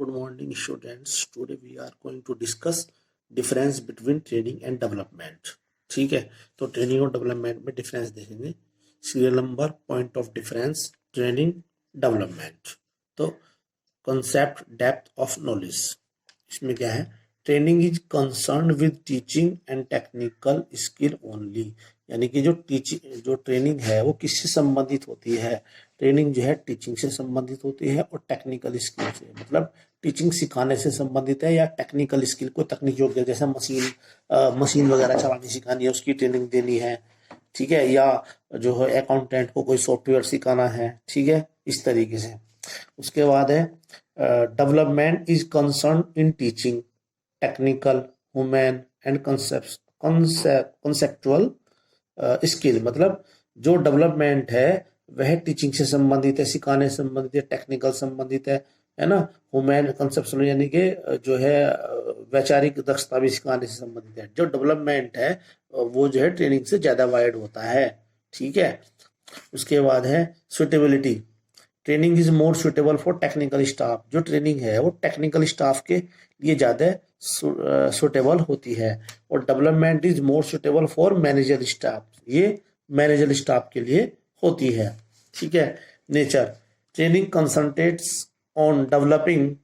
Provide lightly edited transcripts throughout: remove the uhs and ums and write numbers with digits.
Good morning, students. Today we are going to discuss difference between training and development. ठीक है, तो training और development में difference देखेंगे. Serial number, point of difference, training, development. तो concept, depth of knowledge. इसमें क्या है? Training is concern with teaching and technical skill only. यानी कि जो ट्रेनिंग है वो किससे संबंधित होती है? ट्रेनिंग जो है टीचिंग से संबंधित होती है और टेक्निकल स्किल से, मतलब टीचिंग सिखाने से संबंधित है या टेक्निकल स्किल को तकनीक योग्य, जैसे मशीन वगैरह चलानी सिखानी है, उसकी ट्रेनिंग देनी है. ठीक है, या जो है अकाउंटेंट को कोई सॉफ्टवेयर सिखाना है. ठीक है, इस तरीके से. उसके बाद है development is concern in teaching, technical, human and conceptual skill. मतलब जो डेवलपमेंट है वह टीचिंग से संबंधित है, सिखाने से संबंधित है, टेक्निकल संबंधित है ना. ह्यूमन कंसेप्चुअल यानी कि जो है वैचारिक दक्षता भी सिखाने से संबंधित है. जो डेवलपमेंट है वो जो है ट्रेनिंग से ज्यादा वाइड होता है. ठीक है. उसके बाद है suitability. Training is more suitable for technical staff. जो ट्रेनिंग है वो टेक्निकल स्टाफ के लिए ज्यादा सुटेबल होती है. और development is more suitable for manager staff. ये मैनेजर स्टाफ के लिए होती है. ठीक है. Nature. Training concentrates on developing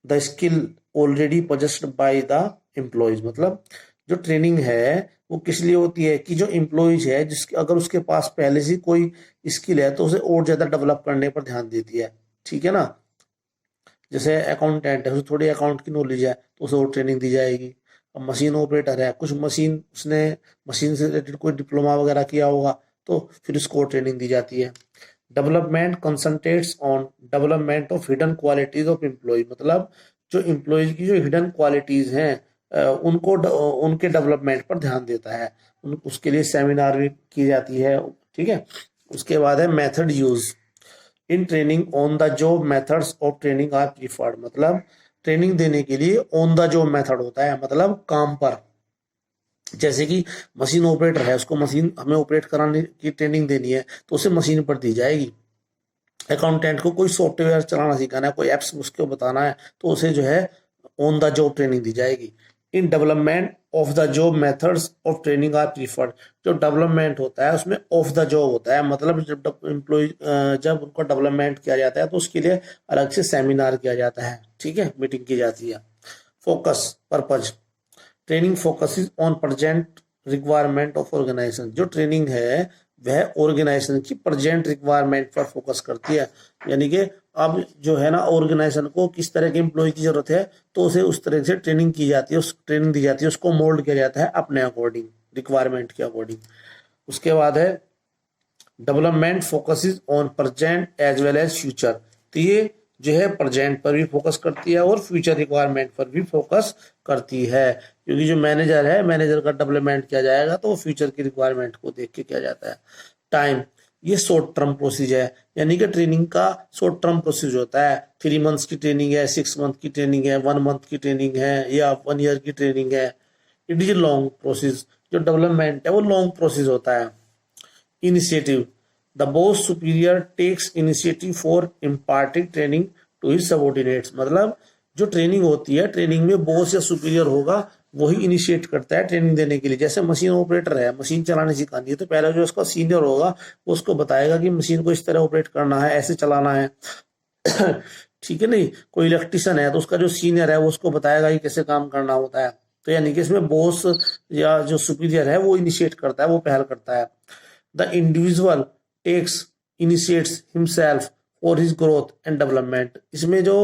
the skill already possessed by the employees. मतलब जो ट्रेनिंग है वो किस लिए होती है कि जो एम्प्लॉयज है जिसके अगर उसके पास पहले से कोई स्किल है तो उसे और ज्यादा डेवलप करने पर ध्यान देती है. ठीक है ना. जैसे अकाउंटेंट है, उसे थोड़ी अकाउंट की नॉलेज है तो उसे और ट्रेनिंग दी जाएगी. अब मशीन ऑपरेटर है, कुछ उसने मशीन से रिलेटेड कोई डिप्लोमा वगैरह किया होगा तो फिर उसको और ट्रेनिंग दी जाती है. Development concentrates on development of hidden qualities of employee. मतलब जो एम्प्लॉयज की जो हिडन क्वालिटीज हैं उनको उनके डेवलपमेंट पर ध्यान देता है. उसके लिए सेमिनार भी की जाती है. ठीक है. उसके बाद है method use. In training on the job methods of training are preferred. मतलब ट्रेनिंग देने के लिए ऑन द जॉब मेथड होता है, मतलब काम पर. जैसे कि मशीन ऑपरेटर है, उसको मशीन हमें ऑपरेट कराने की ट्रेनिंग देनी है तो उसे मशीन पर दी जाएगी. अकाउंटेंट को कोई सॉफ्टवेयर चलाना सिखाना है, कोई एप्स उसको बताना है तो उसे जो है ऑन द जॉब ट्रेनिंग दी जाएगी. In development off the job methods of training are preferred. जो डेवलपमेंट होता है उसमें ऑफ द जॉब होता है, मतलब जब एम्प्लॉय जब उनका डेवलपमेंट किया जाता है तो उसके लिए अलग से सेमिनार किया जाता है. ठीक है, मीटिंग की जाती है. Focus, purpose. Training focuses on present requirement of organisation. जो ट्रेनिंग है वह ऑर्गेनाइजेशन की प्रेजेंट रिक्वायरमेंट पर फोकस करती है. यानी कि अब जो है ना ऑर्गेनाइजेशन को किस तरह के एम्प्लॉय की जरूरत है तो उसे उस तरह से ट्रेनिंग की जाती है, उस ट्रेनिंग दी जाती है, उसको मोल्ड किया जाता है अपने अकॉर्डिंग, रिक्वायरमेंट के अकॉर्डिंग. उसके बाद है development focuses on present as well as future. तो ये जो है प्रेजेंट पर भी फोकस करती है और फ्यूचर रिक्वायरमेंट पर भी फोकस करती है. क्योंकि जो मैनेजर है, मैनेजर का डेवलपमेंट किया जाएगा तो फ्यूचर की रिक्वायरमेंट को देख के किया जाता है. टाइम. ये शॉर्ट टर्म प्रोसेस है, यानी कि ट्रेनिंग का शॉर्ट टर्म प्रोसेस होता है. 3 मंथ्स की ट्रेनिंग है, 6 मंथ की ट्रेनिंग है, 1 मंथ की ट्रेनिंग है या 1 ईयर की ट्रेनिंग है. It is long process. जो डेवलपमेंट है वो लॉन्ग प्रोसेस होता है. Initiative. The boss superior takes initiative for imparting training to his subordinates. मतलब जो ट्रेनिंग होती है, ट्रेनिंग में बॉस या सुपीरियर होगा वही इनिशिएट करता है ट्रेनिंग देने के लिए. जैसे मशीन ऑपरेटर है, मशीन चलाने सिखानी है तो पहले जो उसका सीनियर होगा वो उसको बताएगा कि मशीन को इस तरह ऑपरेट करना है, ऐसे चलाना है. ठीक है. नहीं, कोई इलेक्ट्रिशियन है तो उसका जो सीनियर है वो उसको बताएगा कि कैसे काम करना होता है. तो यानी कि इसमें बॉस या जो सुपीरियर है वो इनिशिएट करता है, वो पहल करता है. The individual takes initiates himself for his growth and development. इसमें जो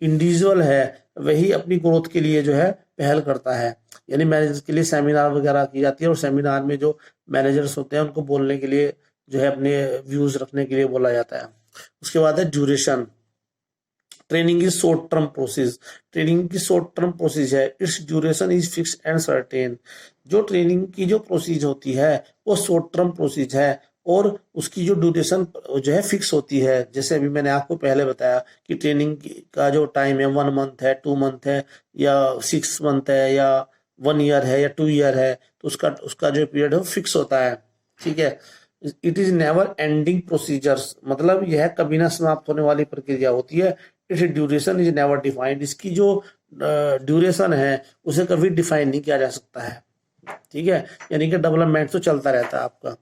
इंडिविजुअल है वही अपनी ग्रोथ के लिए जो है पहल करता है. यानी मैनेजर के लिए सेमिनार वगैरह की जाती है और सेमिनार में जो मैनेजर्स होते हैं उनको बोलने के लिए जो है अपने व्यूज रखने के लिए बोला जाता है. उसके बाद है duration. Training is short term process. Training की शॉर्ट टर्म प्रोसेस है. It's duration is fix and certain. जो ट्रेनिंग की जो प्रोसेस होती है वो शॉर्ट टर्म प्रोसेस है और उसकी जो ड्यूरेशन जो है फिक्स होती है. जैसे अभी मैंने आपको पहले बताया कि ट्रेनिंग का जो टाइम है 1 मंथ है, 2 मंथ है या 6 मंथ है या 1 ईयर है या 2 ईयर है, तो उसका जो पीरियड है फिक्स होता है. ठीक है. It is never ending procedures. मतलब यह कभी ना समाप्त होने वाली प्रक्रिया होती है. It's duration is never defined, इसकी जो ड्यूरेशन है उसे कभी डिफाइन नहीं किया जा सकता है, ठीक है, यानी कि डेवलपमेंट तो चलता रहता है आपका।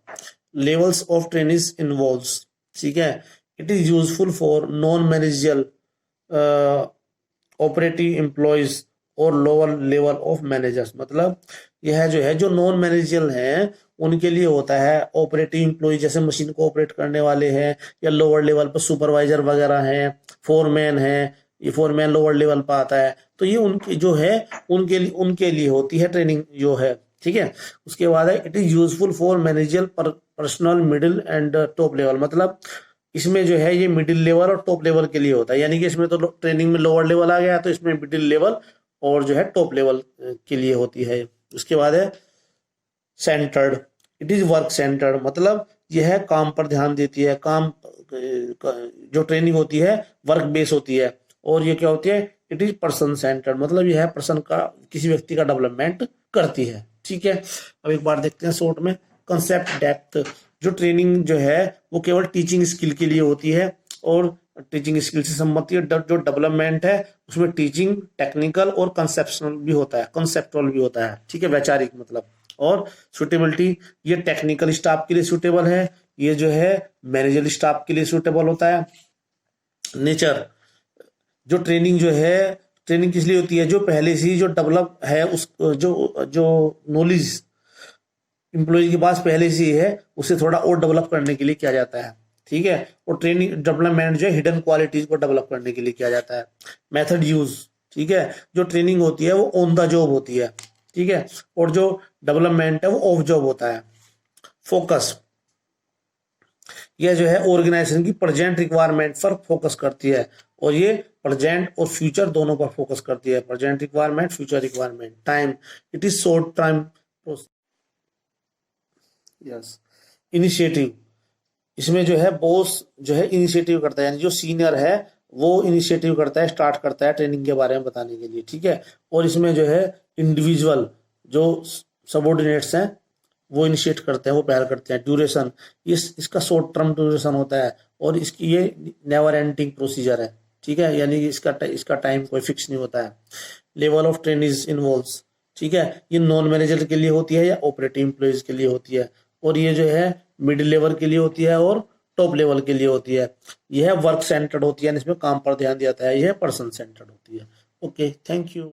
लेवल्स ऑफ ट्रेनिंग इन्वॉल्व्स, ठीक है, it is useful for non managerial operative employees और लोअर लेवल ऑफ मैनेजर्स, मतलब यह जो है जो नॉन मैनेजरियल हैं उनके लिए होता है। ऑपरेटिव एम्प्लॉय जैसे मशीन को ऑपरेट करने वाले हैं, या लोअर लेवल पर सुपरवाइजर वगैरह हैं, फोरमैन है, ये फोरमैन लोअर लेवल पर आता है, तो ये उनकी जो है उनके लिए होती है ट्रेनिंग जो है, ठीक है। उसके बाद है it is useful for managerial personal middle and top level, मतलब इसमें जो है ये मिडिल लेवल और टॉप लेवल के लिए होता है, यानी कि इसमें तो ट्रेनिंग में लोअर लेवल आ गया, तो इसमें मिडिल लेवल और जो है टॉप लेवल के लिए होती है। उसके बाद है centred, it is work centred, मतलब यह काम पर ध्यान देती है, काम जो ट्रेनिंग होती है वर्क बेस होती है। और ये क्या होती है, इट इज पर्सन सेंटर्ड, मतलब यह पर्सन का, किसी व्यक्ति का डेवलपमेंट करती है, ठीक है। अब एक बार देखते हैं शॉर्ट में कंसेप्ट डेप्थ। जो ट्रेनिंग जो है वो केवल टीचिंग स्किल के लिए होती है, और टीचिंग स्किल से संबंधित जो डेवलपमेंट है उसमें टीचिंग टेक्निकल और कंसेप्शनल भी होता है, कंसेप्चुअल भी होता है, ठीक है, वैचारिक मतलब। और सुटेबिलिटी, ये टेक्निकल स्टाफ के लिए सुटेबल है, ये जो है मैनेजर स्टाफ के लिए सुटेबल होता है। नेचर, जो ट्रेनिंग जो है, ट्रेनिंग किस लिए होती है, जो पहले से ही जो डेवलप है उस जो नॉलेज एम्प्लॉय के पास पहले से ही है उसे थोड़ा और डेवलप करने के लिए किया जाता है, ठीक है। और ट्रेनिंग डेवलपमेंट जो है हिडन क्वालिटीज को डेवलप करने के लिए किया जाता है। मेथड यूज, ठीक है, जो ट्रेनिंग होती है वो ऑन द जॉब होती है, ठीक है, और जो डेवलपमेंट है वो ऑफ जॉब होता है। फोकस, यह जो है ऑर्गेनाइजेशन की प्रेजेंट रिक्वायरमेंट पर फोकस करती है, और ये प्रेजेंट और फ्यूचर दोनों पर फोकस करती है, present requirement, future requirement. Time, it is short time yes. Initiative, इसमें जो है बॉस जो है इनिशिएटिव करता है, यानी जो सीनियर है वो इनिशिएटिव करता है, स्टार्ट करता है ट्रेनिंग के बारे में बताने के लिए, ठीक है। और इसमें जो है इंडिविजुअल जो सबऑर्डिनेट्स हैं वो इनिशिएट करते हैं, वो पहल करते हैं। ड्यूरेशन, इसका शॉर्ट टर्म ड्यूरेशन होता है, और इसकी ये नेवर एंडिंग प्रोसीजर है, ठीक है, यानी कि इसका टाइम कोई फिक्स नहीं होता है। लेवल ऑफ ट्रेनिंग इन्वॉल्व्स, ठीक है, ये नॉन मैनेजर के लिए होती है या ऑपरेटिव एम्प्लॉयज के लिए होती है, और ये जो है मिडिल लेवल के लिए होती है और टॉप लेवल के लिए होती है। यह वर्क सेंटर्ड होती है, इसमें काम पर ध्यान दिया जाता है। यह पर्सन सेंटर्ड होती है। Okay, thank you.